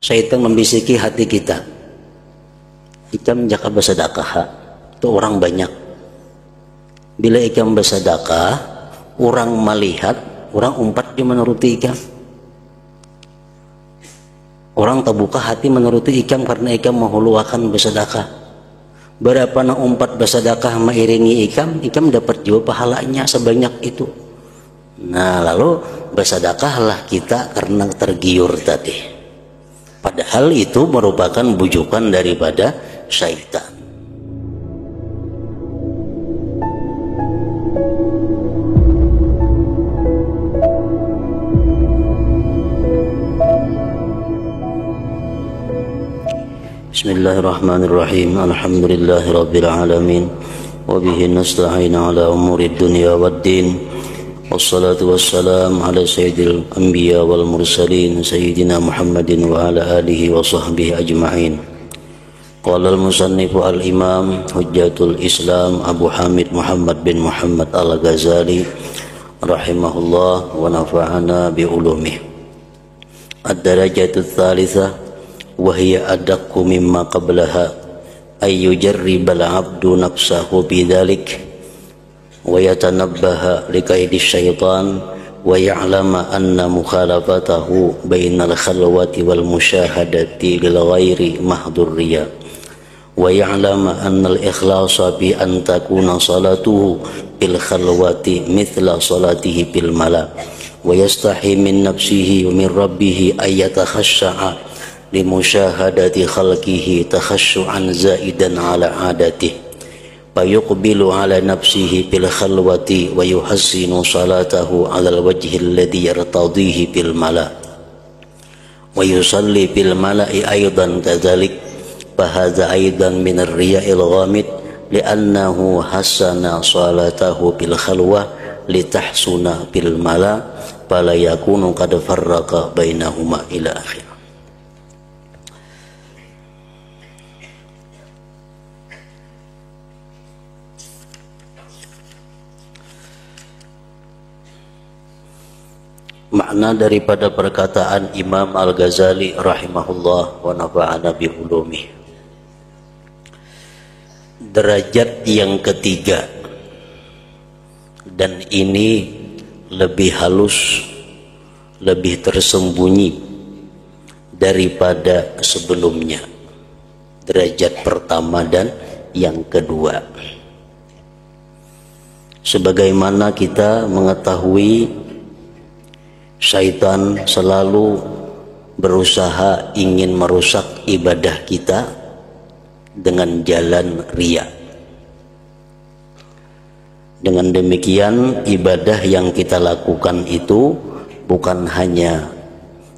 Syaitan membisiki hati kita, ikam jaka bersedekah, itu orang banyak. Bila ikam bersedekah, orang melihat, orang umpat dia menuruti ikam. Orang terbuka hati menuruti ikam karena ikam menghuluakan bersedekah. Berapa na umpat bersedekah mengiringi ikam dapat juga pahalanya sebanyak itu. Nah, lalu bersedekahlah kita karena tergiur tadi. Padahal itu merupakan bujukan daripada syaitan. Bismillahirrahmanirrahim. Alhamdulillahirabbil alamin. Wa bihi nasta'in ala umuri dunya waddin. Wassalatu wassalam ala sayyidil anbiya wal mursalin sayyidina Muhammadin wa ala alihi wa sahbihi ajma'in. Qala al-musannifu al-imam hujjatul Islam Abu Hamid Muhammad bin Muhammad al-Ghazali rahimahullah wa nafa'ana bi ulumih. Ad-darajatut tsalitsah wa hiya adaqqu mimma qablaha ay yujarribal 'abdu nafsahu bidzalik wa yatanabbaha liqaidi syaitan wa ya'lama anna mukhalafatahu bainal khalwati wal musyahadati lil ghairi mahdhur riya wa ya'lama anna al ikhlasa bi an takuna salatuhu bil khalwati mithla salatihi bil mala wa yastahi min nafsihi wa min rabbih ay yatakhashsha'a li musyahadati khalqihi takhashshu'an zaidan ala 'adatihi fayuqbilu ala nafsihi bil khalwati wa yuhassinu salatahu ala al-wajhi alladhi yartadihi bil mala wa yusalli bil mala'i aidan kadzalik fa hadza aidan min ar-riya'il ghamid li'annahu hassana salatahu bil khalwah litahsuna bil mala fala yakunu qad farraqa bainahuma ila akhir. Makna daripada perkataan Imam Al-Ghazali rahimahullah wa nafa'ana bi ulumih. Derajat yang ketiga, dan ini lebih halus, lebih tersembunyi daripada sebelumnya. Derajat pertama dan yang kedua. Sebagaimana kita mengetahui syaitan selalu berusaha ingin merusak ibadah kita dengan jalan riya. Dengan demikian ibadah yang kita lakukan itu bukan hanya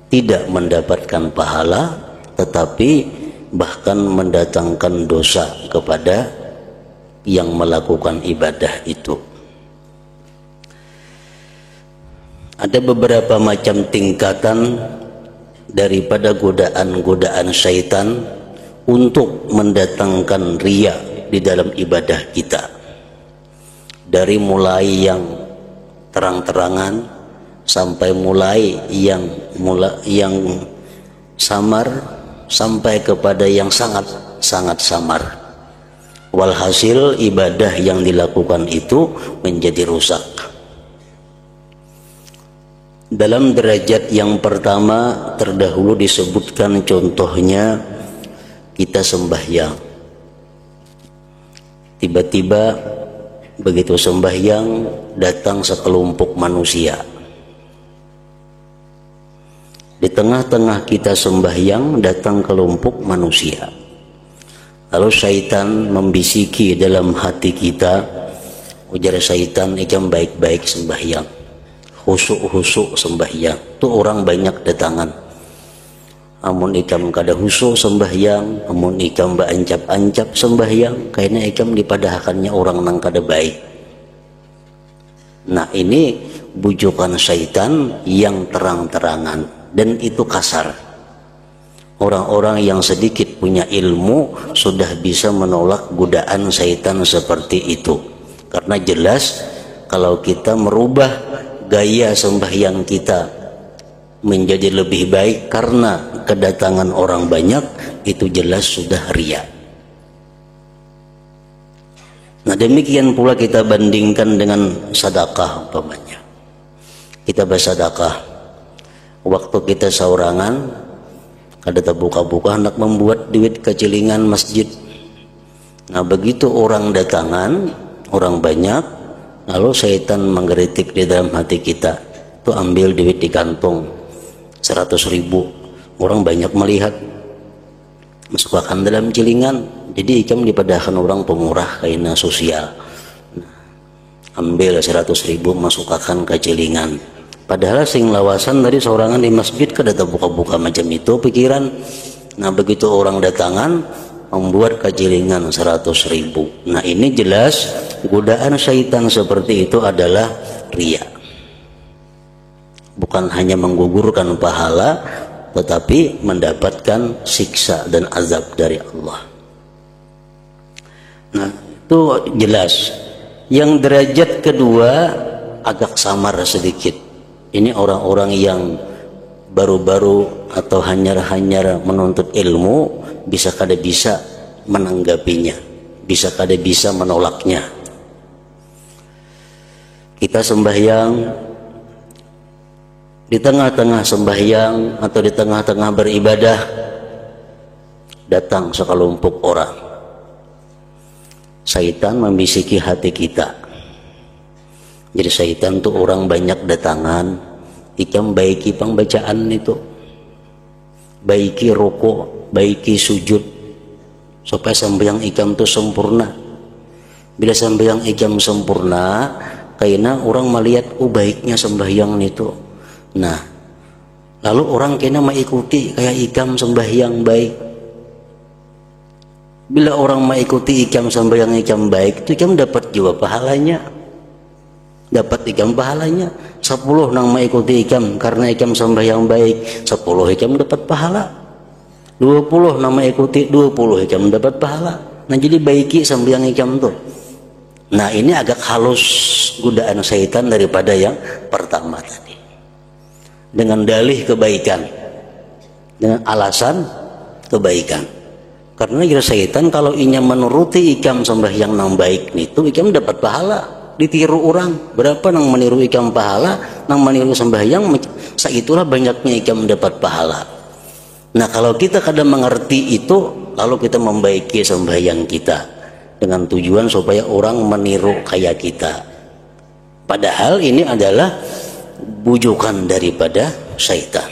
tidak mendapatkan pahala, tetapi bahkan mendatangkan dosa kepada yang melakukan ibadah itu. Ada beberapa macam tingkatan daripada godaan-godaan syaitan untuk mendatangkan riya di dalam ibadah kita. Dari mulai yang terang-terangan sampai mulai yang samar sampai kepada yang sangat samar. Walhasil ibadah yang dilakukan itu menjadi rusak. Dalam derajat yang pertama terdahulu disebutkan contohnya kita sembahyang. Tiba-tiba begitu sembahyang datang sekelompok manusia. Di tengah-tengah kita sembahyang datang kelompok manusia. Lalu syaitan membisiki dalam hati kita, ujar syaitan, ikam baik-baik sembahyang. Husuk-husuk sembahyang tu orang banyak datangan. Amun ikam kada husuk sembahyang, amun ikam baancap-ancap sembahyang, karena ikam dipadahakannya orang nang kada baik. Nah, ini bujukan syaitan yang terang-terangan dan itu kasar. Orang-orang yang sedikit punya ilmu sudah bisa menolak godaan syaitan seperti itu. Karena jelas kalau kita merubah gaya sembahyang kita menjadi lebih baik karena kedatangan orang banyak, itu jelas sudah riya. Nah demikian pula kita bandingkan dengan sedekah umpamanya. Kita bersedekah, waktu kita saurangan, kada terbuka-buka hendak membuat duit kecilingan masjid. Nah begitu orang datangan, orang banyak, lalu syaitan menggeritik di dalam hati kita, tuh ambil duit di kantong 100.000, orang banyak melihat, masukkan dalam cilingan, jadi ikam dipadahkan orang pemurah kaina sosial. Ambil 100.000 masukkan ke cilingan, padahal sing lawasan dari seorangan di masjid kada terbuka-buka macam itu pikiran. Nah begitu orang datangan membuat kejilingan 100.000. Nah ini jelas godaan syaitan seperti itu adalah riya. Bukan hanya menggugurkan pahala, tetapi mendapatkan siksa dan azab dari Allah. Nah itu jelas. Yang derajat kedua agak samar sedikit. Ini orang-orang yang baru-baru atau hanyar-hanyar menuntut ilmu, bisa kada bisa menanggapinya, bisa kada bisa menolaknya. Kita sembahyang, di tengah-tengah sembahyang atau di tengah-tengah beribadah, datang sekelompok orang. Syaitan membisiki hati kita. Jadi syaitan tuh orang banyak datangan, ikam baiki pengbacaan itu, baiki rukuk, baiki sujud, supaya sembahyang ikam tuh sempurna. Bila sembahyang ikam sempurna, kayaknya orang melihat baiknya sembahyang itu. Nah, lalu orang kena mengikuti kayak ikam sembahyang baik. Bila orang mengikuti ikam sembahyang ikam baik, itu ikam dapat juga pahalanya. Dapat ikam pahalanya. 10 nang mengikuti ikam karena ikam sembahyang baik, 10 ikam dapat pahala. 20 nang mengikuti, 20 ikam dapat pahala. Nah jadi baiki sembahyang ikam tuh. Nah ini agak halus godaan syaitan daripada yang pertama tadi. Dengan dalih kebaikan, dengan alasan kebaikan. Karena kira syaitan kalau inya menuruti ikam sembahyang nang baik itu, ikam dapat pahala. Ditiru orang, berapa nang meniru ikam pahala, nang meniru sembahyang, saitulah banyaknya ikam dapat pahala. Nah kalau kita kadang mengerti itu, lalu kita membaiki sembahyang kita dengan tujuan supaya orang meniru kayak kita. Padahal ini adalah bujukan daripada syaitan.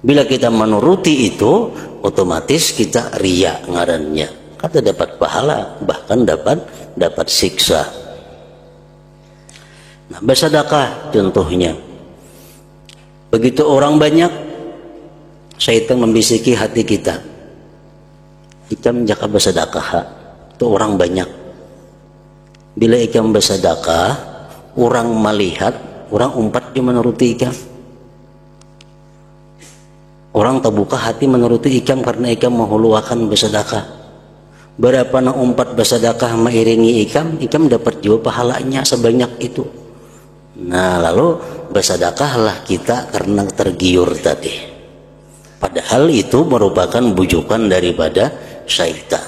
Bila kita menuruti itu, otomatis kita riya ngarannya. Kata dapat pahala, bahkan dapat siksa. Nah, bersedekah contohnya. Begitu orang banyak, syaitan membisiki hati kita. Ikam jaka bersedekah, itu orang banyak. Bila ikam bersedekah, orang melihat, orang umpat dia menuruti ikam. Orang terbuka hati menuruti ikam karena ikam menghuluakan bersedekah. Berapa na umpat bersedekah mengiringi ikam dapat juga pahalanya sebanyak itu. Nah lalu bersedekahlah kita karena tergiur tadi. Padahal itu merupakan bujukan daripada syaitan.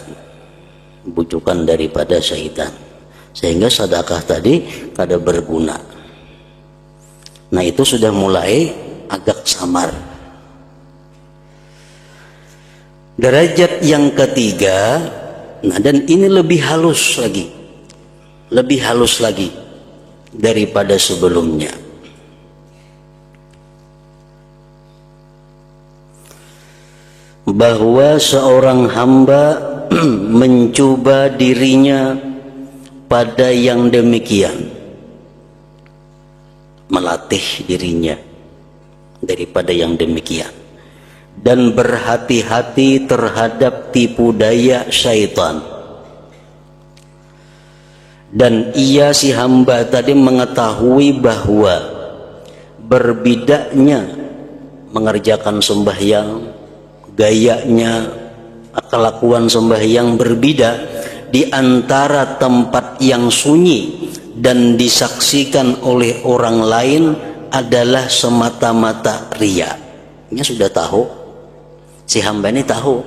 Bujukan daripada syaitan. Sehingga sedekah tadi kada berguna. Nah itu sudah mulai agak samar. Derajat yang ketiga, nah dan ini lebih halus lagi daripada sebelumnya. Bahwa seorang hamba mencoba dirinya pada yang demikian, melatih dirinya daripada yang demikian, dan berhati-hati terhadap tipu daya syaitan. Dan ia si hamba tadi mengetahui bahwa berbidaknya mengerjakan sembahyang, gayanya, kelakuan sembahyang berbeda di antara tempat yang sunyi dan disaksikan oleh orang lain adalah semata-mata riya. Ini sudah tahu, si hamba ini tahu,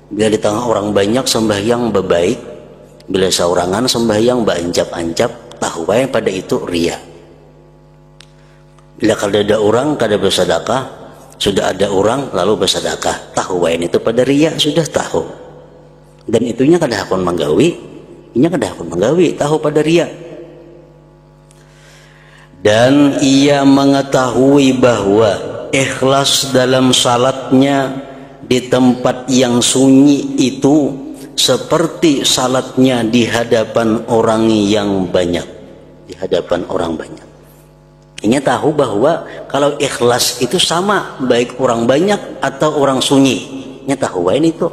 bila di tengah orang banyak sembahyang bebaik, bila seorangan sembahyang beancap-ancap, tahu yang pada itu riya. Bila kada ada orang kada bersedekah, sudah ada orang lalu bersedekah, tahu yang itu pada riya, sudah tahu. Dan itunya kada hakun menggawi, inya kada hakun menggawi, tahu pada riya. Dan ia mengetahui bahwa ikhlas dalam salatnya di tempat yang sunyi itu seperti salatnya di hadapan orang yang banyak, di hadapan orang banyak. Ini tahu bahwa kalau ikhlas itu sama baik orang banyak atau orang sunyi. Ini tahu ini itu.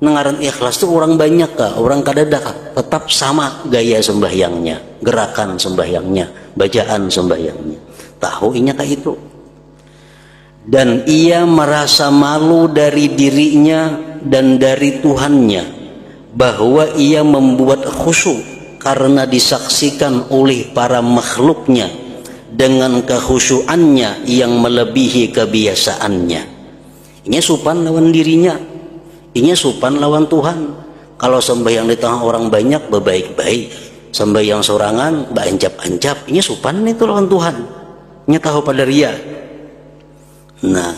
Nengaran ikhlas itu orang banyak kah, orang kadada kah, tetap sama gaya sembahyangnya, gerakan sembahyangnya, bacaan sembahyangnya. Tahu inya kah itu. Dan ia merasa malu dari dirinya dan dari Tuhannya bahwa ia membuat khusyuk karena disaksikan oleh para makhluknya dengan kekhusyuannya yang melebihi kebiasaannya. Ini supan lawan dirinya, ini supan lawan Tuhan. Kalau sembahyang di tengah orang banyak bebaik-baik, sembahyang sorangan beancap-ancap, ini supan itu lawan Tuhan. Ini tahu pada riya. Nah,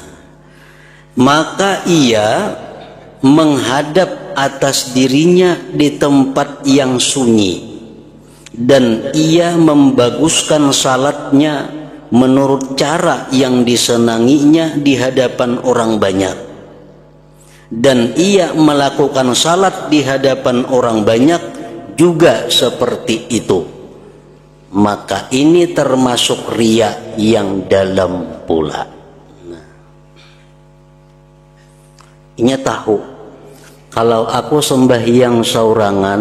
maka ia menghadap atas dirinya di tempat yang sunyi, dan ia membaguskan salatnya menurut cara yang disenanginya di hadapan orang banyak. Dan ia melakukan salat di hadapan orang banyak juga seperti itu. Maka ini termasuk riya yang dalam pula. Nah, ini tahu kalau aku sembahyang saurangan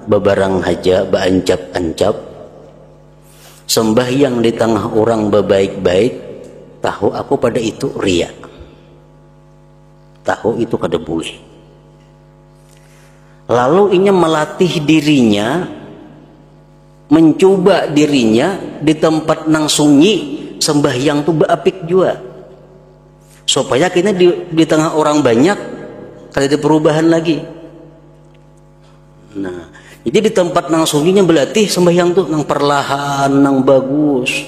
bebarang haja beancap-ancap, sembahyang di tengah orang bebaik-baik, tahu aku pada itu riya. Tahu itu kada boleh. Lalu ini melatih dirinya, mencoba dirinya di tempat nang sunyi sembahyang tu beapik juga, supaya kita di tengah orang banyak kada ada perubahan lagi. Nah, jadi di tempat nang sunyinya berlatih sembahyang tu nang perlahan, nang bagus.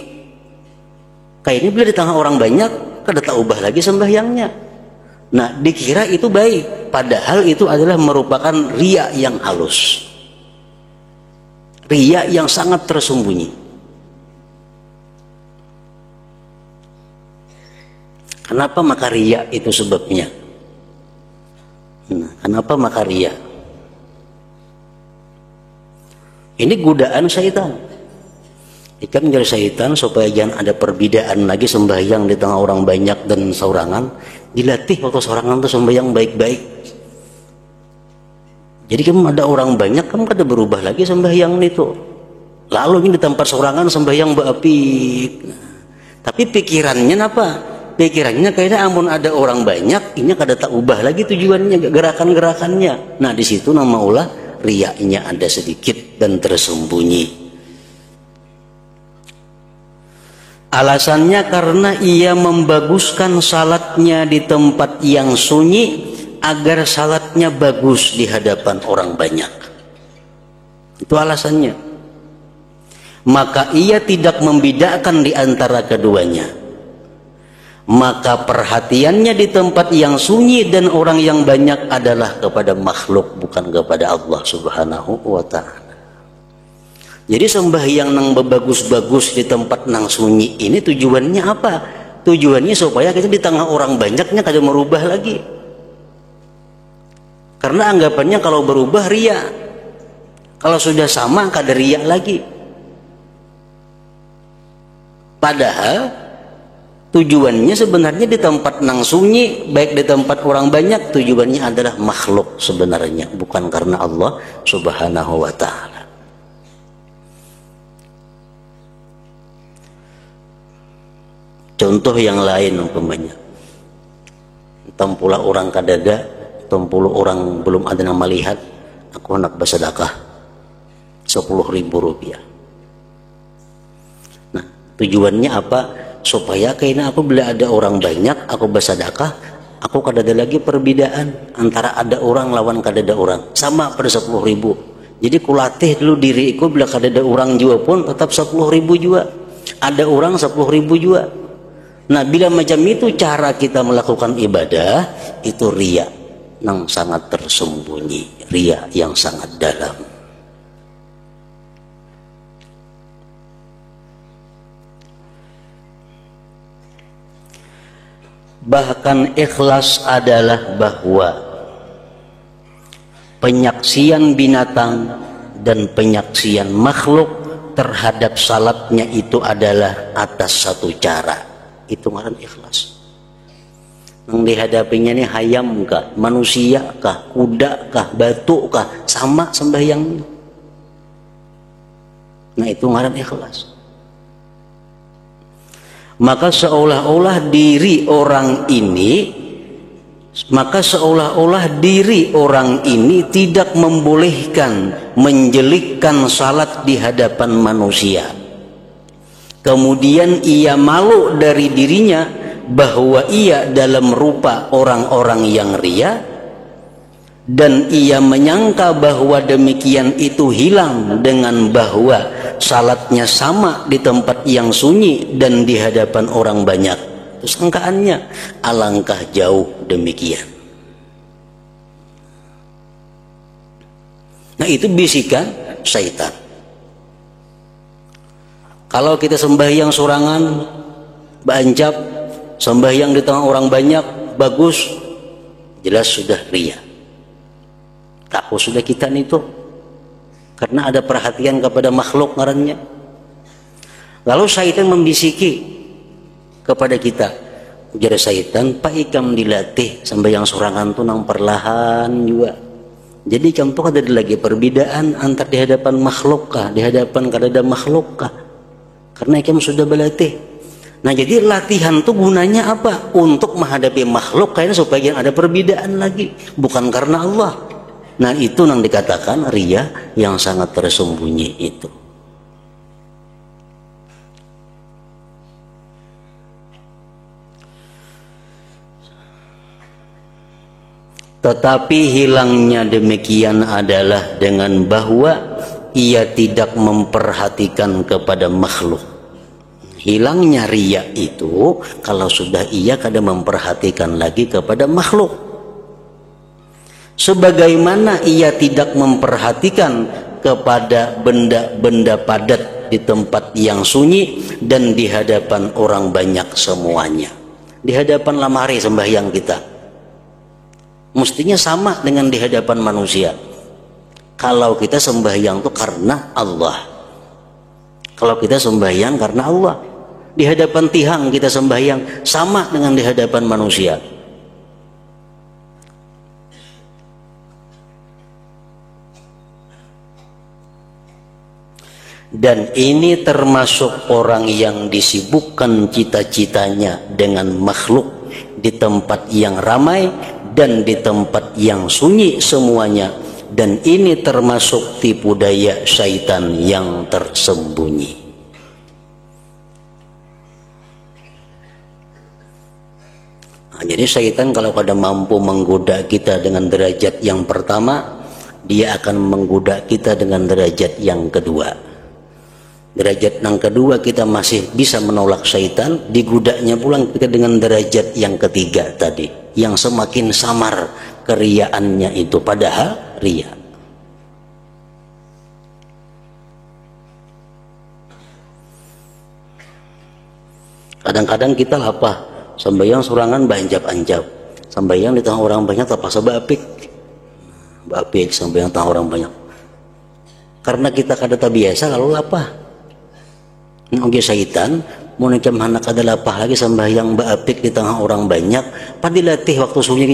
Kayak ini bila di tengah orang banyak kada tak ubah lagi sembahyangnya. Nah, dikira itu baik, padahal itu adalah merupakan riya yang halus, riya yang sangat tersembunyi. Kenapa maka riya itu sebabnya? Nah, kenapa maka riya? Ini godaan syaitan. Ikan dari syaitan supaya jangan ada perbedaan lagi sembahyang di tengah orang banyak dan saurangan. Dilatih waktu saurangan itu sembahyang baik-baik. Jadi kamu ada orang banyak, kamu kada berubah lagi sembahyang itu. Lalu ini di tempat saurangan sembahyang beapik. Tapi pikirannya apa? Pikirannya kayaknya amun ada orang banyak, ini kada tak ubah lagi tujuannya, gerakan-gerakannya. Nah, di situ nama ulah riyanya ada sedikit dan tersembunyi. Alasannya karena ia membaguskan salatnya di tempat yang sunyi agar salatnya bagus di hadapan orang banyak. Itu alasannya. Maka ia tidak membedakan di antara keduanya. Maka perhatiannya di tempat yang sunyi dan orang yang banyak adalah kepada makhluk, bukan kepada Allah Subhanahu wa ta'ala. Jadi sembahyang nang bagus-bagus di tempat nang sunyi ini tujuannya apa? Tujuannya supaya kita di tengah orang banyaknya kada merubah lagi. Karena anggapannya kalau berubah riya. Kalau sudah sama kada riya lagi. Padahal tujuannya sebenarnya di tempat nang sunyi, baik di tempat orang banyak, tujuannya adalah makhluk sebenarnya, bukan karena Allah Subhanahu wa ta'ala. Contoh yang lain umpamanya, tampula orang kadada, tampula orang belum ada yang melihat, aku hendak bersedekah 10.000 rupiah. Nah, Tujuannya apa? Supaya kayaknya aku bila ada orang banyak, aku bersedekah, aku kadada lagi perbedaan antara ada orang lawan kadada orang. Sama pada 10.000. Jadi kulatih dulu diriku bila kadada orang juga pun tetap 10.000 juga. Ada orang 10.000 juga. Nah, bila macam itu cara kita melakukan ibadah, itu riya yang sangat tersembunyi, riya yang sangat dalam. Bahkan ikhlas adalah bahwa penyaksian binatang dan penyaksian makhluk terhadap salatnya itu adalah atas satu cara. Itu ngaran ikhlas. Yang dihadapinya ini hayam kah, manusia kah, kuda kah, batu kah, sama sembahyang. Nah, itu ngaran ikhlas. Maka seolah-olah diri orang ini tidak membolehkan menjelikkan salat di hadapan manusia. Kemudian ia malu dari dirinya bahwa ia dalam rupa orang-orang yang riya, dan ia menyangka bahwa demikian itu hilang dengan bahwa salatnya sama di tempat yang sunyi dan di hadapan orang banyak. Terus sangkaannya alangkah jauh demikian. Nah, itu bisikan syaitan. Kalau kita sembahyang sorangan, bancap, sembahyang di tengah orang banyak, bagus, jelas sudah riya. Takut sudah kita itu, karena ada perhatian kepada makhluk ngarannya. Lalu syaitan membisiki kepada kita, ujar syaitan, Pak ikam dilatih sembahyang sorangan tuh nang perlahan juga. Jadi ikam tuh ada lagi perbedaan antar di hadapan makhluk kah, di hadapan kadada makhluk kah? Karena ikam sudah berlatih. Nah, jadi latihan tuh gunanya apa? Untuk menghadapi makhluk kayaknya supaya ada perbedaan lagi, bukan karena Allah. Nah, itu yang dikatakan riya yang sangat tersembunyi itu. Tetapi hilangnya demikian adalah dengan bahwa ia tidak memperhatikan kepada makhluk. Hilangnya riya itu kalau sudah ia kada memperhatikan lagi kepada makhluk. Sebagaimana ia tidak memperhatikan kepada benda-benda padat di tempat yang sunyi dan di hadapan orang banyak semuanya. Di hadapan lamari sembahyang kita mestinya sama dengan di hadapan manusia. Kalau kita sembahyang itu karena Allah, kalau kita sembahyang karena Allah, di hadapan tihang kita sembahyang sama dengan di hadapan manusia. Dan ini termasuk orang yang disibukkan cita-citanya dengan makhluk di tempat yang ramai dan di tempat yang sunyi semuanya. Dan ini termasuk tipu daya syaitan yang tersembunyi. Nah, jadi syaitan kalau kada mampu menggoda kita dengan derajat yang pertama, dia akan menggoda kita dengan derajat yang kedua. Derajat yang kedua kita masih bisa menolak syaitan, digudanya pulang kita dengan derajat yang ketiga tadi, yang semakin samar keriaannya itu, padahal riya. Kadang-kadang kita apa? Sembahyang surangan banjap-anjap, sembahyang di tengah orang banyak terpaksa bapik sembahyang tengah orang banyak. Karena kita kada biasa, lalu apa? Oke, syaitan mau nikam anak kada lapah lagi sembahyang bapik di tengah orang banyak, padilatih waktu sunyi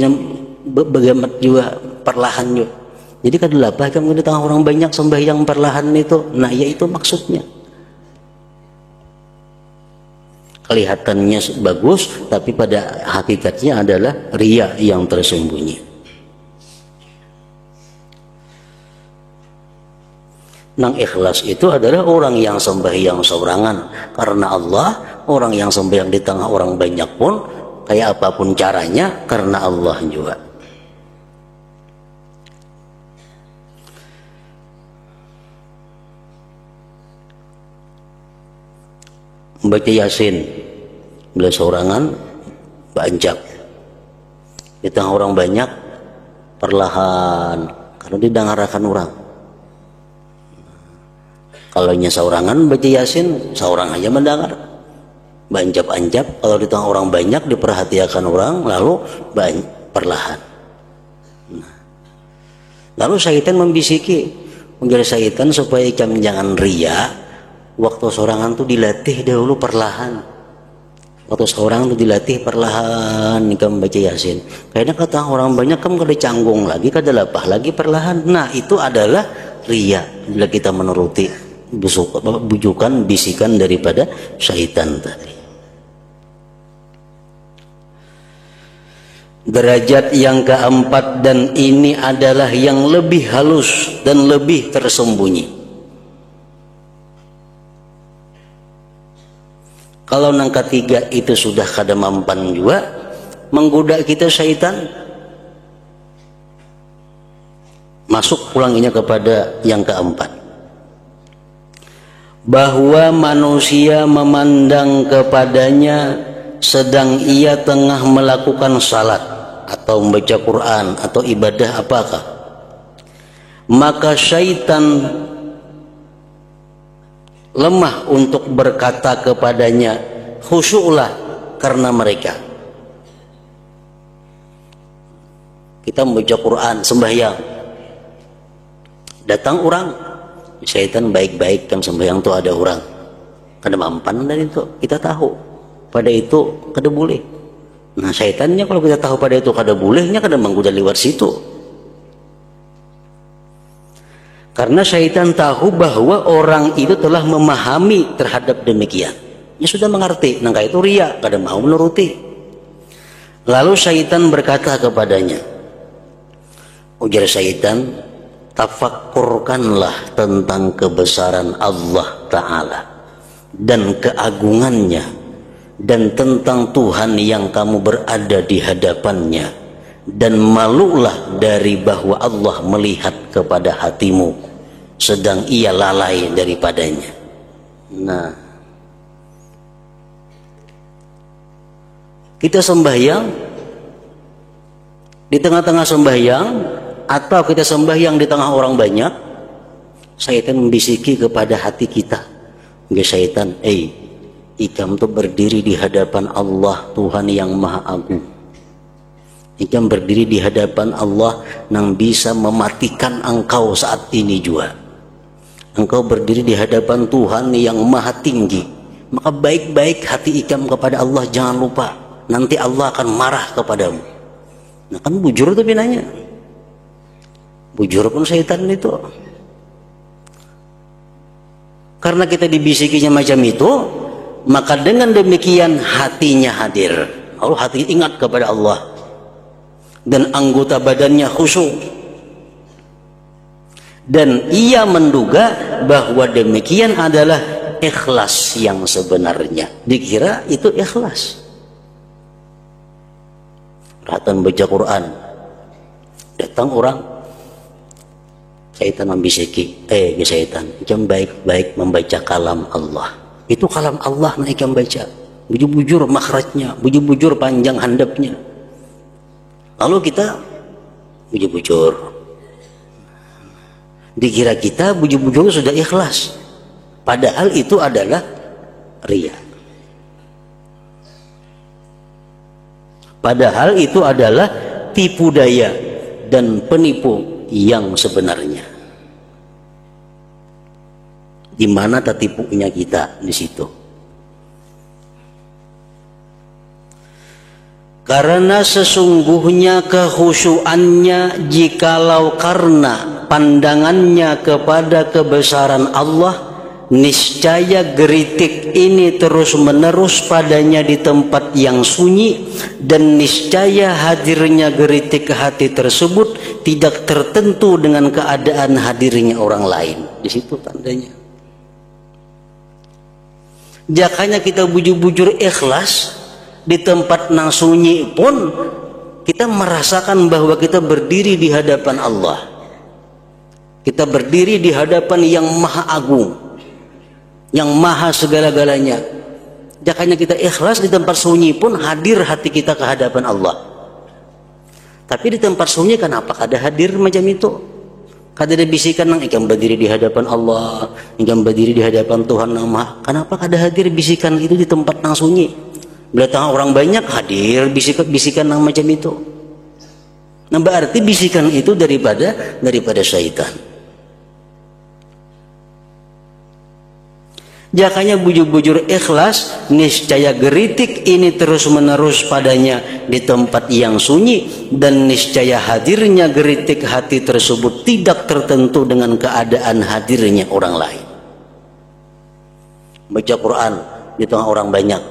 bagaimana juga perlahan juga. Jadi kada lapah kamu di tengah orang banyak sembahyang perlahan itu. Nah, ya itu maksudnya. Kelihatannya bagus, tapi pada hakikatnya adalah riya yang tersembunyi. Nang ikhlas itu adalah orang yang sembahyang seorangan karena Allah, orang yang sembahyang di tengah orang banyak pun kayak apapun caranya karena Allah juga. Membaca Yasin bila seorangan banjak, di tengah orang banyak perlahan karena didengarkan orang. Kalau nya seorangan baca Yasin, seorang aja mendengar. Banjap-anjap, kalau di tengah orang banyak diperhatikan orang, lalu perlahan. Nah. Lalu syaitan membisiki, menjadi syaitan supaya ikam jangan ria. Waktu seorangan tuh dilatih dahulu perlahan. Waktu seorang tuh dilatih perlahan, ikam baca Yasin. Kayaknya kata orang banyak kamu kada canggung lagi, kada lapah lagi perlahan. Nah itu adalah ria bila kita menuruti bujukan bisikan daripada syaitan tadi. Derajat yang keempat, dan ini adalah yang lebih halus dan lebih tersembunyi. Kalau nang ketiga itu sudah kada mampan juga menggoda kita syaitan, masuk pulanginya kepada yang keempat, bahwa manusia memandang kepadanya sedang ia tengah melakukan salat atau membaca Quran atau ibadah apakah, maka syaitan lemah untuk berkata kepadanya khusyuklah karena mereka. Kita membaca Quran sembahyang, datang orang, syaitan baik-baik kan sembahyang tuh ada orang kada mampan dari itu kita tahu pada itu kada boleh. Nah syaitannya kalau kita tahu pada itu kada bolehnya kada menggoda lewat situ, karena syaitan tahu bahwa orang itu telah memahami terhadap demikian, dia sudah mengerti, nah itu ria kada mau menuruti. Lalu syaitan berkata kepadanya, ujar syaitan, tafakkurkanlah tentang kebesaran Allah Ta'ala dan keagungannya, dan tentang Tuhan yang kamu berada di hadapannya, dan malulah dari bahwa Allah melihat kepada hatimu sedang ia lalai daripadanya. Nah, kita sembahyang, di tengah-tengah sembahyang atau kita sembahyang di tengah orang banyak, syaitan membisiki kepada hati kita, enggak syaitan, ikam tuh berdiri di hadapan Allah Tuhan yang Maha Agung. Ikam berdiri di hadapan Allah yang bisa mematikan engkau saat ini juga. Engkau berdiri di hadapan Tuhan yang Maha Tinggi. Maka baik-baik hati ikam kepada Allah, jangan lupa nanti Allah akan marah kepadamu. Nah kan bujur tuh binanya. Bujur pun syaitan itu. Karena kita dibisikinya macam itu, maka dengan demikian hatinya hadir. Lalu hati ingat kepada Allah dan anggota badannya khusyuk, dan ia menduga bahwa demikian adalah ikhlas yang sebenarnya. Dikira itu ikhlas. Perhatian baca Quran, datang orang, syaitan membisiki, syaitan, jam baik-baik membaca kalam Allah. Itu kalam Allah naik yang baca, bujur-bujur makhrajnya, bujur-bujur panjang handapnya. Lalu kita bujur-bujur, dikira kita bujur-bujur sudah ikhlas, padahal itu adalah ria. Padahal itu adalah tipu daya dan penipu yang sebenarnya. Di mana tertipunya kita di situ? Karena sesungguhnya kekhusyuannya jikalau karena pandangannya kepada kebesaran Allah, niscaya geritik ini terus menerus padanya di tempat yang sunyi, dan niscaya hadirnya geritik hati tersebut tidak tertentu dengan keadaan hadirnya orang lain. Di situ tandanya. Jakanya kita bujur-bujur ikhlas di tempat nang sunyi pun kita merasakan bahwa kita berdiri di hadapan Allah. Kita berdiri di hadapan yang maha agung, yang maha segala-galanya. Jakanya kita ikhlas di tempat sunyi pun hadir hati kita ke hadapan Allah. Tapi di tempat sunyi kenapa kada hadir macam itu? Kada ada bisikan nang ikam berdiri di hadapan Allah, ikam berdiri di hadapan Tuhan nang maha. Kenapa kada hadir bisikan itu di tempat nang sunyi? Bila tengah orang banyak hadir bisikan nang macam itu. Nah berarti bisikan itu daripada syaitan. Jakanya bujur-bujur ikhlas, niscaya geritik ini terus menerus padanya di tempat yang sunyi, dan niscaya hadirnya geritik hati tersebut tidak tertentu dengan keadaan hadirnya orang lain. Baca Quran di tengah orang banyak,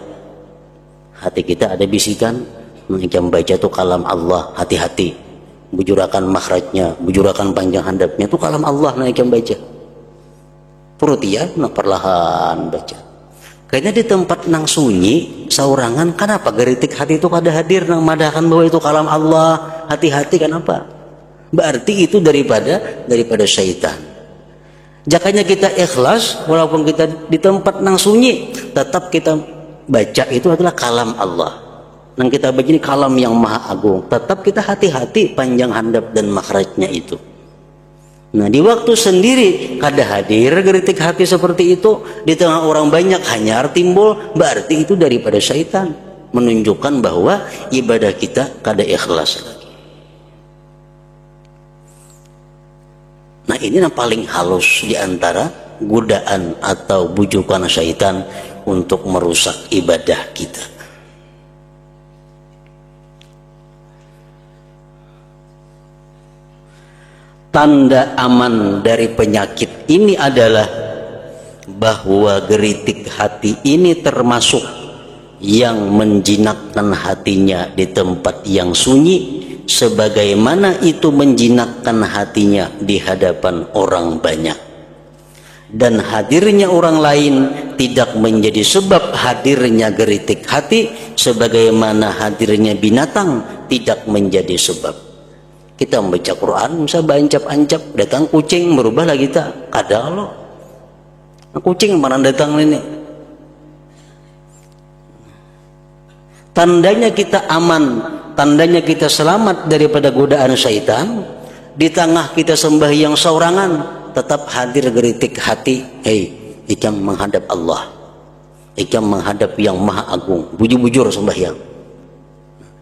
hati kita ada bisikan, yang baca itu kalam Allah, hati-hati, bujurakan makhrajnya, bujurakan panjang handapnya itu kalam Allah, yang baca. Perut ya, perlahan baca. Kayaknya di tempat nang sunyi, saurangan, kenapa geritik hati itu kada hadir nang madahkan bahwa itu kalam Allah, hati-hati, kenapa? Berarti itu daripada syaitan. Jakanya kita ikhlas, walaupun kita di tempat nang sunyi, tetap kita baca itu adalah kalam Allah. Nang kita baca ini kalam yang maha agung. Tetap kita hati-hati panjang handap dan makhrajnya itu. Nah di waktu sendiri kada hadir geritik hati seperti itu, di tengah orang banyak hanyar timbul, berarti itu daripada syaitan, menunjukkan bahwa ibadah kita kada ikhlas lagi. Nah ini yang paling halus di antara godaan atau bujukan syaitan untuk merusak ibadah kita. Tanda aman dari penyakit ini adalah bahwa geritik hati ini termasuk yang menjinakkan hatinya di tempat yang sunyi, sebagaimana itu menjinakkan hatinya di hadapan orang banyak. Dan hadirnya orang lain tidak menjadi sebab hadirnya geritik hati, sebagaimana hadirnya binatang tidak menjadi sebab. Kita membaca Quran, bisa bancap-ancap, datang kucing, berubahlah kita. Kada loh. Kucing mana datang ini? Tandanya kita aman, tandanya kita selamat daripada godaan syaitan. Di tengah kita sembahyang saurangan, tetap hadir geritik hati. Hei, ikam menghadap Allah, ikam menghadap yang maha agung, bujur-bujur sembahyang.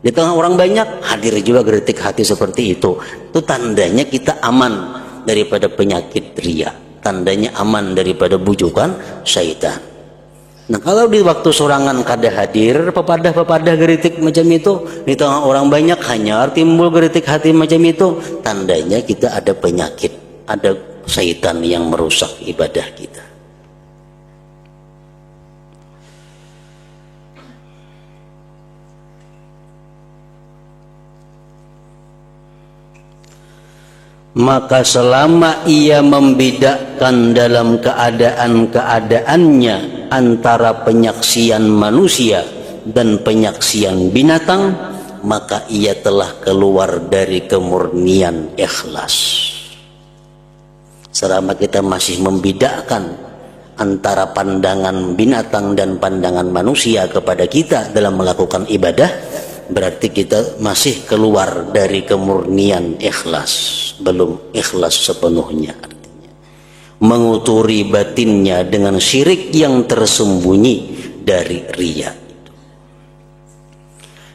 Di tengah orang banyak hadir juga geritik hati seperti itu. Itu tandanya kita aman daripada penyakit riya, tandanya aman daripada bujukan syaitan. Nah kalau di waktu sorangan kada hadir pepadah geritik macam itu, di tengah orang banyak hanya timbul geritik hati macam itu, tandanya kita ada penyakit, ada syaitan yang merusak ibadah kita. Maka selama ia membedakan dalam keadaan-keadaannya antara penyaksian manusia dan penyaksian binatang, maka ia telah keluar dari kemurnian ikhlas. Selama kita masih membedakan antara pandangan binatang dan pandangan manusia kepada kita dalam melakukan ibadah, berarti kita masih keluar dari kemurnian ikhlas, belum ikhlas sepenuhnya. Artinya menguturi batinnya dengan syirik yang tersembunyi dari riya.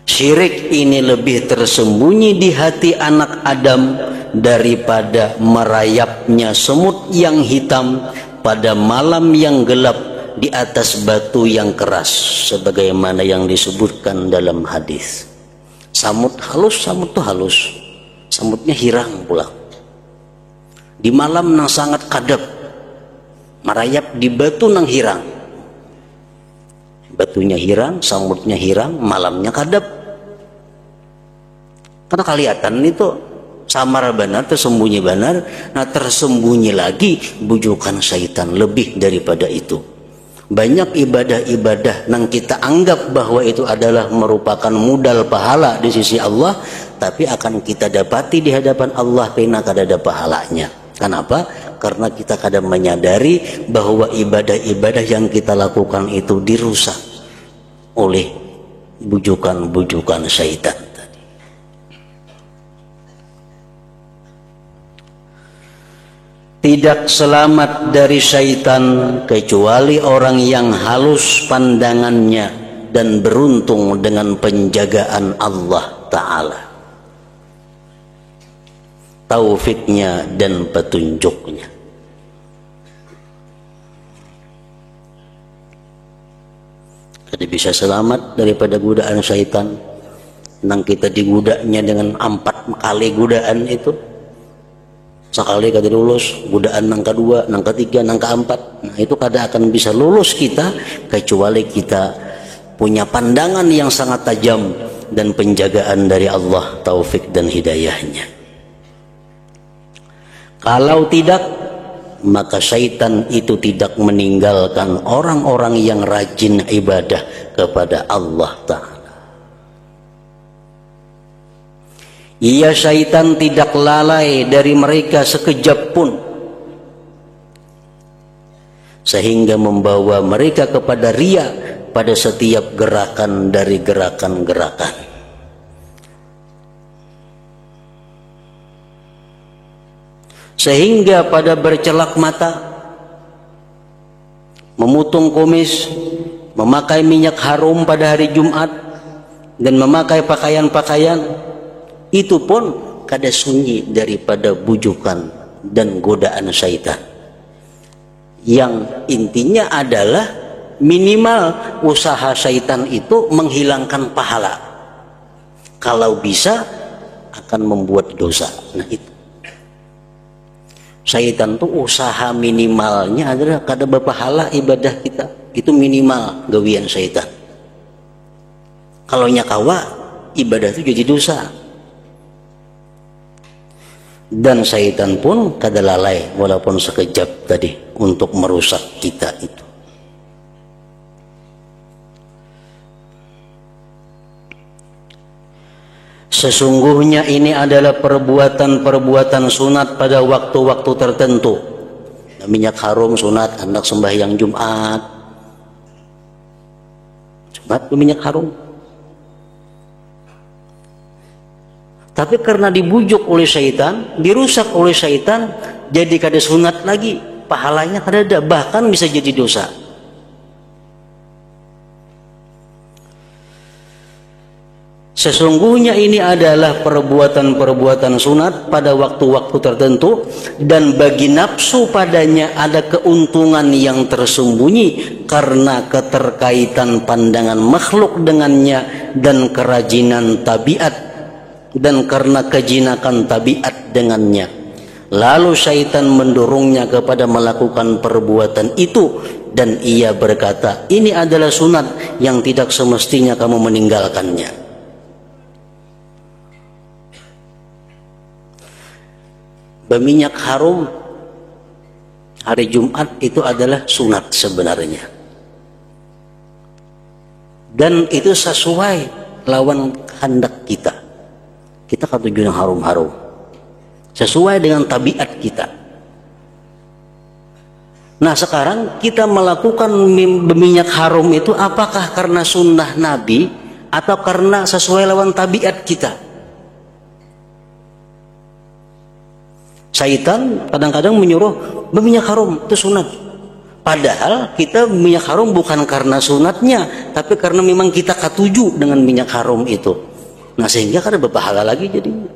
Syirik ini lebih tersembunyi di hati anak Adam daripada merayapnya semut yang hitam pada malam yang gelap di atas batu yang keras, sebagaimana yang disebutkan dalam hadis. Samut halus, samut itu halus, samutnya hirang pula. Di malam nang sangat kadap, merayap di batu nang hirang. Batunya hirang, samutnya hirang, malamnya kadap. Karena kelihatan itu samar benar, tersembunyi benar. Nah, tersembunyi lagi bujukan syaitan lebih daripada itu. Banyak ibadah-ibadah yang kita anggap bahwa itu adalah merupakan modal pahala di sisi Allah, tapi akan kita dapati di hadapan Allah karena kada ada pahalanya. Kenapa? Karena kita kadang menyadari bahwa ibadah-ibadah yang kita lakukan itu dirusak oleh bujukan-bujukan syaitan. Tidak selamat dari syaitan kecuali orang yang halus pandangannya dan beruntung dengan penjagaan Allah Ta'ala, taufiknya dan petunjuknya. Jadi bisa selamat daripada godaan syaitan. Nang kita digudanya dengan 4 kali godaan itu, sekali kada lulus, godaan nang kedua, nang ketiga, nang keempat. Nah, itu kada akan bisa lulus kita kecuali kita punya pandangan yang sangat tajam dan penjagaan dari Allah, taufik dan hidayahnya. Kalau tidak, maka syaitan itu tidak meninggalkan orang-orang yang rajin ibadah kepada Allah Ta'ala. Ia syaitan tidak lalai dari mereka sekejap pun, sehingga membawa mereka kepada riya pada setiap gerakan dari gerakan-gerakan. Sehingga pada bercelak mata, memutung kumis, memakai minyak harum pada hari Jumat, dan memakai pakaian-pakaian, itu pun kada sunyi daripada bujukan dan godaan syaitan. Yang intinya adalah minimal usaha syaitan itu menghilangkan pahala. Kalau bisa akan membuat dosa. Nah, itu syaitan tuh usaha minimalnya adalah kada berpahala ibadah kita. Itu minimal gawian syaitan. Kalau nyakawa ibadah itu jadi dosa. Dan syaitan pun kada lalai walaupun sekejap tadi untuk merusak kita itu. Sesungguhnya ini adalah perbuatan-perbuatan sunat pada waktu-waktu tertentu. Minyak harum sunat hendak sembahyang Jumat. Jumat minyak harum. Tapi karena dibujuk oleh syaitan, dirusak oleh syaitan, jadi kada sunat lagi, pahalanya kada ada, bahkan bisa jadi dosa. Sesungguhnya ini adalah perbuatan-perbuatan sunat pada waktu-waktu tertentu, dan bagi nafsu padanya ada keuntungan yang tersembunyi karena keterkaitan pandangan makhluk dengannya dan kerajinan tabiat, dan karena kejinakan tabiat dengannya. Lalu syaitan mendorongnya kepada melakukan perbuatan itu, dan ia berkata, ini adalah sunat yang tidak semestinya kamu meninggalkannya. Berminyak harum hari Jumat itu adalah sunat sebenarnya, dan itu sesuai lawan kehendak kita. Kita kan tujuan harum-harum sesuai dengan tabiat kita. Nah, sekarang kita melakukan berminyak harum itu apakah karena sunnah Nabi atau karena sesuai lawan tabiat kita? Syaitan kadang-kadang menyuruh berminyak harum itu sunat, padahal kita minyak harum bukan karena sunatnya, tapi karena memang kita katuju dengan minyak harum itu. Nah, sehingga kada berpahala lagi jadinya.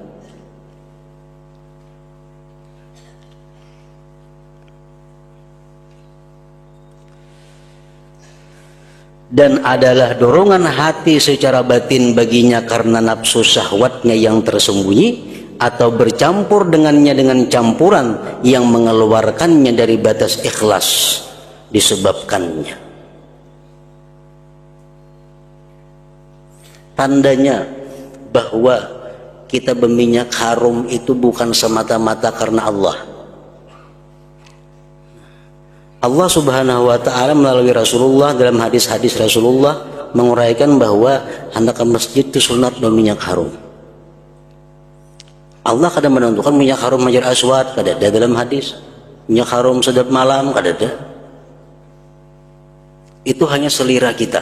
Dan adalah dorongan hati secara batin baginya karena nafsu syahwatnya yang tersembunyi, atau bercampur dengannya dengan campuran yang mengeluarkannya dari batas ikhlas disebabkannya. Tandanya bahwa kita berminyak harum itu bukan semata-mata karena Allah. Allah Subhanahu wa taala melalui Rasulullah dalam hadis-hadis Rasulullah menguraikan bahwa hendak ke masjid itu sunat berminyak harum. Allah kadang menentukan minyak harum Hajar Aswad, kada ada dalam hadis. Minyak harum sedap malam, kada ada. Itu hanya selera kita.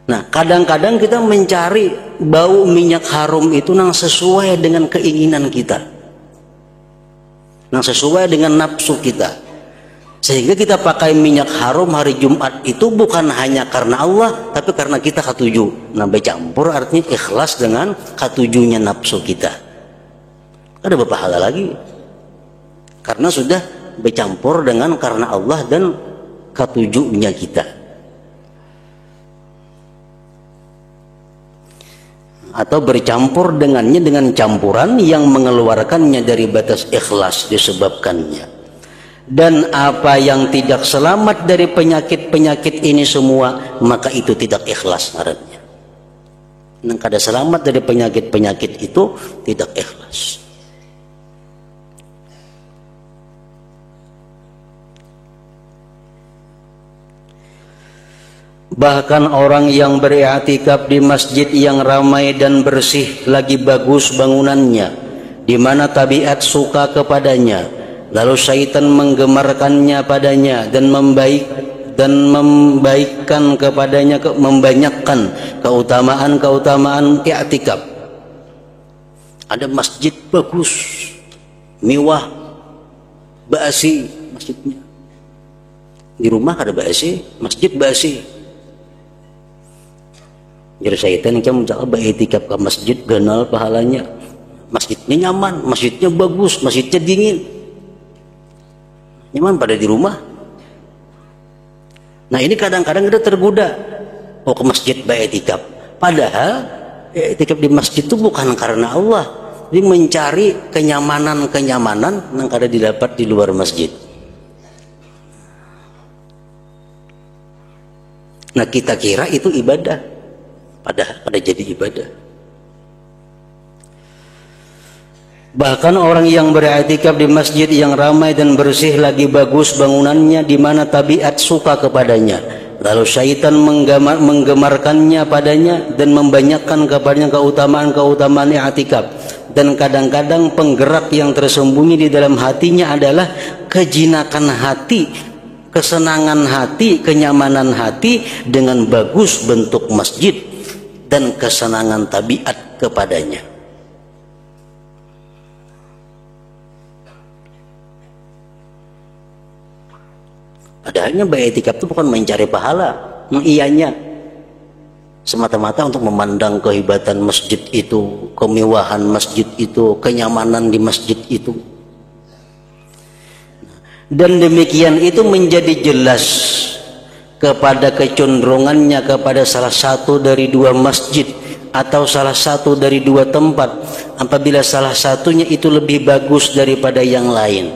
Nah, kadang-kadang kita mencari bau minyak harum itu yang sesuai dengan keinginan kita, yang sesuai dengan nafsu kita, sehingga kita pakai minyak harum hari Jumat itu bukan hanya karena Allah, tapi karena kita katuju. Nah, bercampur artinya ikhlas dengan katujunya nafsu kita. Ada berpahala lagi, karena sudah bercampur dengan karena Allah dan katujunya kita. Atau bercampur dengannya dengan campuran yang mengeluarkannya dari batas ikhlas disebabkannya. Dan apa yang tidak selamat dari penyakit-penyakit ini semua, maka itu tidak ikhlas ngarannya. Yang kada selamat dari penyakit-penyakit itu tidak ikhlas. Bahkan orang yang beriktikaf di masjid yang ramai dan bersih lagi bagus bangunannya, di mana tabiat suka kepadanya, lalu syaitan menggemarkannya padanya dan membaikkan kepadanya, membanyakkan keutamaan-keutamaan i'tikaf. Ada masjid bagus, mewah, basi masjidnya. Di rumah ada basi, masjid basi. Jadi syaitan yang mencoba i'tikaf ke masjid ganal pahalanya. Masjidnya nyaman, masjidnya bagus, masjidnya dingin. Nyaman pada di rumah. Nah, ini kadang-kadang kita tergoda ke masjid i'tikaf. Padahal i'tikaf di masjid itu bukan karena Allah. Jadi mencari kenyamanan-kenyamanan yang ada didapat di luar masjid. Nah, kita kira itu ibadah. Padahal pada jadi ibadah. Bahkan orang yang beriktikaf di masjid yang ramai dan bersih lagi bagus bangunannya, di mana tabiat suka kepadanya, lalu syaitan menggemarkannya padanya dan membanyakkan kepadanya keutamaan-keutamaan i'tikaf. Dan kadang-kadang penggerak yang tersembunyi di dalam hatinya adalah kejinakan hati, kesenangan hati, kenyamanan hati dengan bagus bentuk masjid dan kesenangan tabiat kepadanya. Padahalnya i'tikaf itu bukan mencari pahala, ianya semata-mata untuk memandang kehebatan masjid itu, kemewahan masjid itu, kenyamanan di masjid itu. Dan demikian itu menjadi jelas kepada kecenderungannya kepada salah satu dari dua masjid atau salah satu dari dua tempat, apabila salah satunya itu lebih bagus daripada yang lain.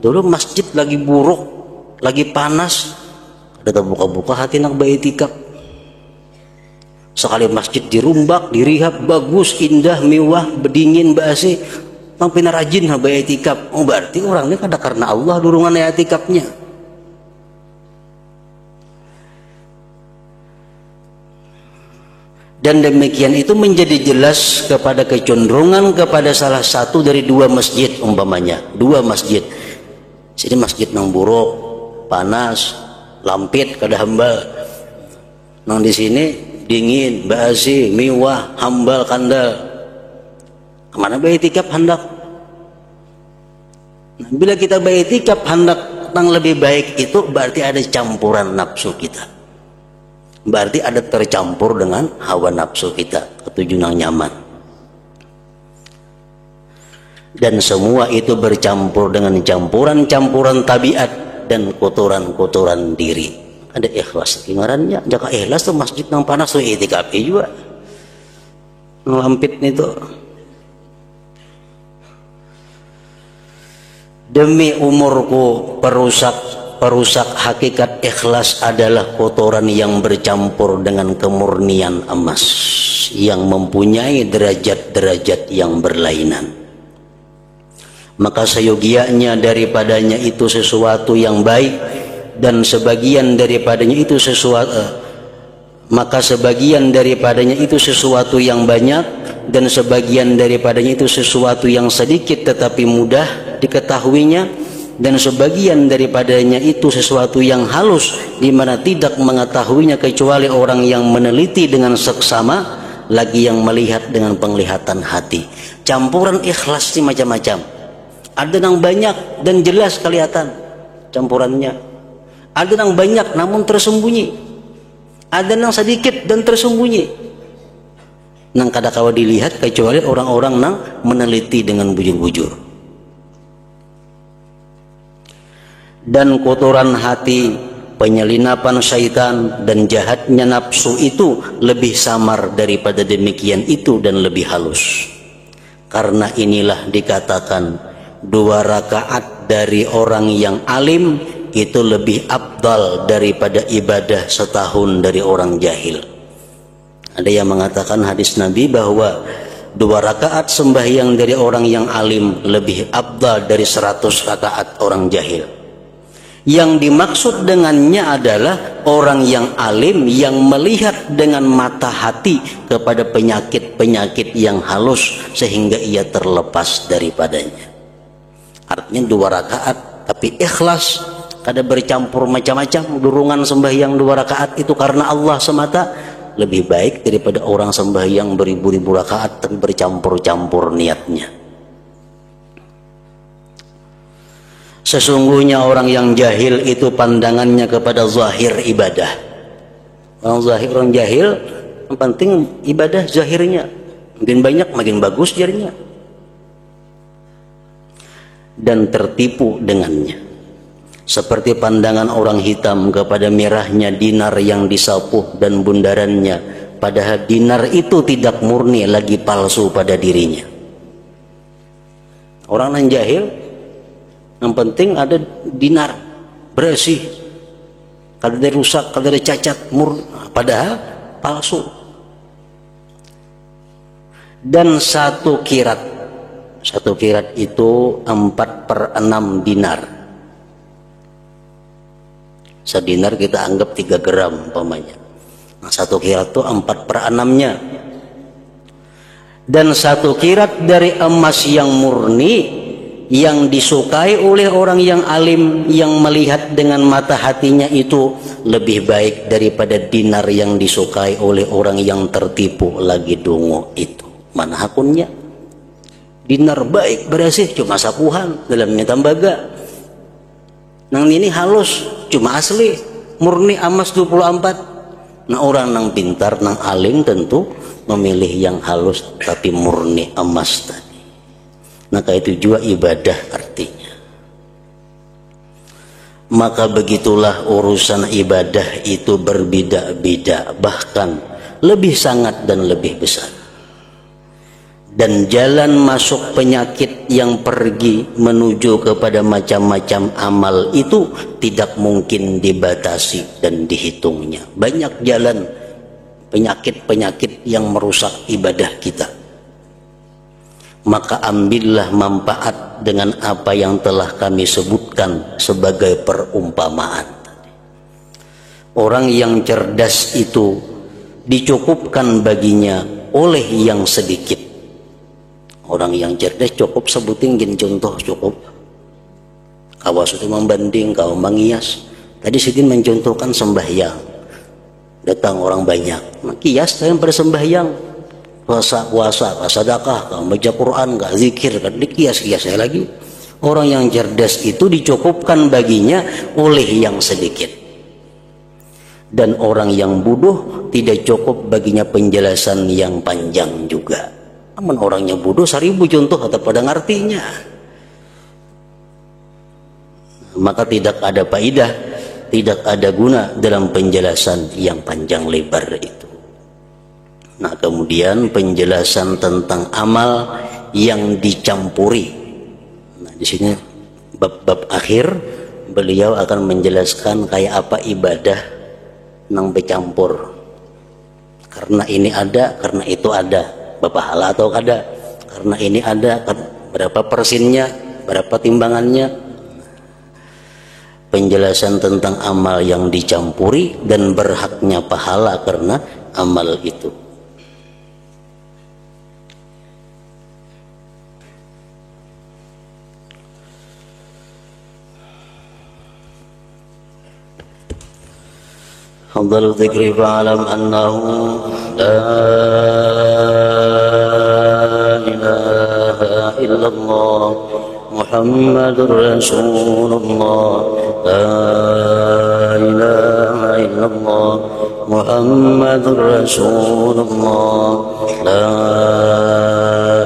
Dulu masjid lagi buruk, lagi panas, ada buka-buka hati nak i'tikaf. Sekali masjid dirumbak, dirihab, bagus, indah, mewah, bedingin, basi, nang pinarajin i'tikaf. Oh, berarti orangnya kada karena Allah durungan i'tikafnya. Dan demikian itu menjadi jelas kepada kecenderungan kepada salah satu dari dua masjid, umpamanya dua masjid. Sini masjid nang buruk, panas, lampit, kada hambal. Nang di sini dingin, basi, mewah, hambal, kandal. Kemana i'tikaf hendak? Nah, bila kita i'tikaf hendak nang lebih baik itu berarti ada campuran nafsu kita. Berarti ada tercampur dengan hawa nafsu kita, ketujuh yang nyaman. Dan semua itu bercampur dengan campuran-campuran tabiat dan kotoran-kotoran diri. Ada ikhlas ngarannya. Jika ikhlas tuh masjid nang panas tuh i'tikaf juga. Lampit itu. Demi umurku perusak perusak hakikat ikhlas adalah kotoran yang bercampur dengan kemurnian emas yang mempunyai derajat-derajat yang berlainan. Maka seyogianya daripadanya itu sesuatu yang baik, dan sebagian daripadanya itu sesuatu yang banyak, dan sebagian daripadanya itu sesuatu yang sedikit tetapi mudah diketahuinya, dan sebagian daripadanya itu sesuatu yang halus di mana tidak mengetahuinya kecuali orang yang meneliti dengan seksama, lagi yang melihat dengan penglihatan hati. Campuran ikhlas ini macam-macam. Ada yang banyak dan jelas kelihatan campurannya. Ada yang banyak namun tersembunyi. Ada yang sedikit dan tersembunyi. Nang kada kawa dilihat kecuali orang-orang nang meneliti dengan bujur-bujur. Dan kotoran hati, penyelinapan syaitan dan jahatnya nafsu itu lebih samar daripada demikian itu dan lebih halus. Karena inilah dikatakan 2 rakaat dari orang yang alim itu lebih afdal daripada ibadah setahun dari orang jahil. Ada yang mengatakan hadis Nabi bahwa 2 rakaat sembahyang dari orang yang alim lebih afdal dari 100 rakaat orang jahil. Yang dimaksud dengannya adalah orang yang alim yang melihat dengan mata hati kepada penyakit-penyakit yang halus sehingga ia terlepas daripadanya. Artinya 2 rakaat tapi ikhlas, kada bercampur macam-macam. Durungan sembahyang 2 rakaat itu karena Allah semata lebih baik daripada orang sembahyang beribu-ribu rakaat tapi bercampur-campur niatnya. Sesungguhnya orang yang jahil itu pandangannya kepada zahir ibadah. Orang jahil yang penting ibadah zahirnya, makin banyak makin bagus jadinya, dan tertipu dengannya. Seperti pandangan orang hitam kepada merahnya dinar yang disapuh dan bundarannya, padahal dinar itu tidak murni lagi palsu pada dirinya. Orang yang jahil yang penting ada dinar bersih, kada ada rusak, kada ada cacat, padahal palsu. Dan 1 kirat itu 4/6 dinar. Sedinar kita anggap 3 gram umpamanya. Nah, 1 kirat itu 4/6-nya. Dan 1 kirat dari emas yang murni yang disukai oleh orang yang alim yang melihat dengan mata hatinya itu lebih baik daripada dinar yang disukai oleh orang yang tertipu lagi dungu itu. Mana hakunnya? Dinar baik bersih cuma sapuhan, dalamnya tembaga. Nang ini halus cuma asli, murni emas 24. Nah, orang nang pintar nang alim tentu memilih yang halus tapi murni emas tadi. Maka itu juga ibadah artinya. Maka begitulah urusan ibadah itu berbeda-beda, bahkan lebih sangat dan lebih besar. Dan jalan masuk penyakit yang pergi menuju kepada macam-macam amal itu tidak mungkin dibatasi dan dihitungnya. Banyak jalan penyakit-penyakit yang merusak ibadah kita. Maka ambillah manfaat dengan apa yang telah kami sebutkan sebagai perumpamaan. Orang yang cerdas itu dicukupkan baginya oleh yang sedikit. Orang yang cerdas cukup sebutin gini contoh cukup. Kawas itu membanding, kau mengias. Tadi Sidin mencontohkan sembahyang. Datang orang banyak, kias kalian pada sembahyang. Puasa, sedekah, baca Quran, enggak zikir, kan dikias-kias lagi. Orang yang cerdas itu dicukupkan baginya oleh yang sedikit. Dan orang yang bodoh tidak cukup baginya penjelasan yang panjang juga. Namun orang yang bodoh 1000 contoh atau pada ngertinya. Maka tidak ada faedah, tidak ada guna dalam penjelasan yang panjang lebar itu. Nah, kemudian penjelasan tentang amal yang dicampuri. Nah, di sini bab-bab akhir beliau akan menjelaskan kayak apa ibadah nang bercampur. Karena ini ada, karena itu ada, berpahala atau kada. Karena ini ada, berapa persennya, berapa timbangannya. Penjelasan tentang amal yang dicampuri dan berhaknya pahala karena amal itu. أفضل الذكر فاعلم أنه لا إله إلا الله محمد رسول الله لا إله إلا الله محمد رسول الله لا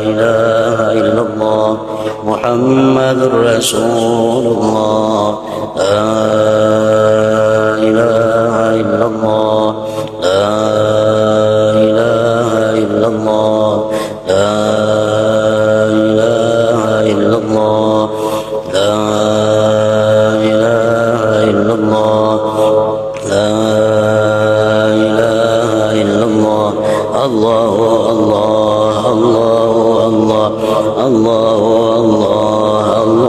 إله إلا الله محمد رسول الله لا إله إلا الله لا إله إلا الله لا إله إلا الله لا إله إلا الله لا إله إلا الله الله الله الله الله الله الله الله الله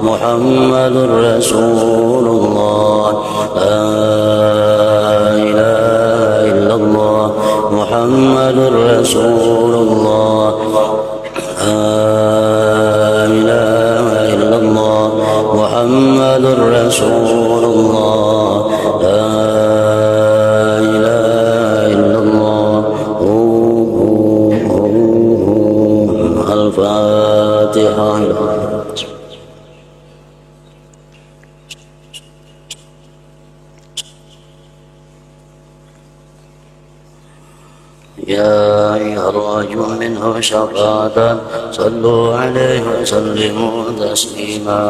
محمد رسول الله لا إله إلا الله محمد رسول الله لا إله إلا الله محمد رسول الله لا إله إلا الله الفاتحة. يا أيها الراجون منه شفاعة صلوا عليه وسلموا تسليما.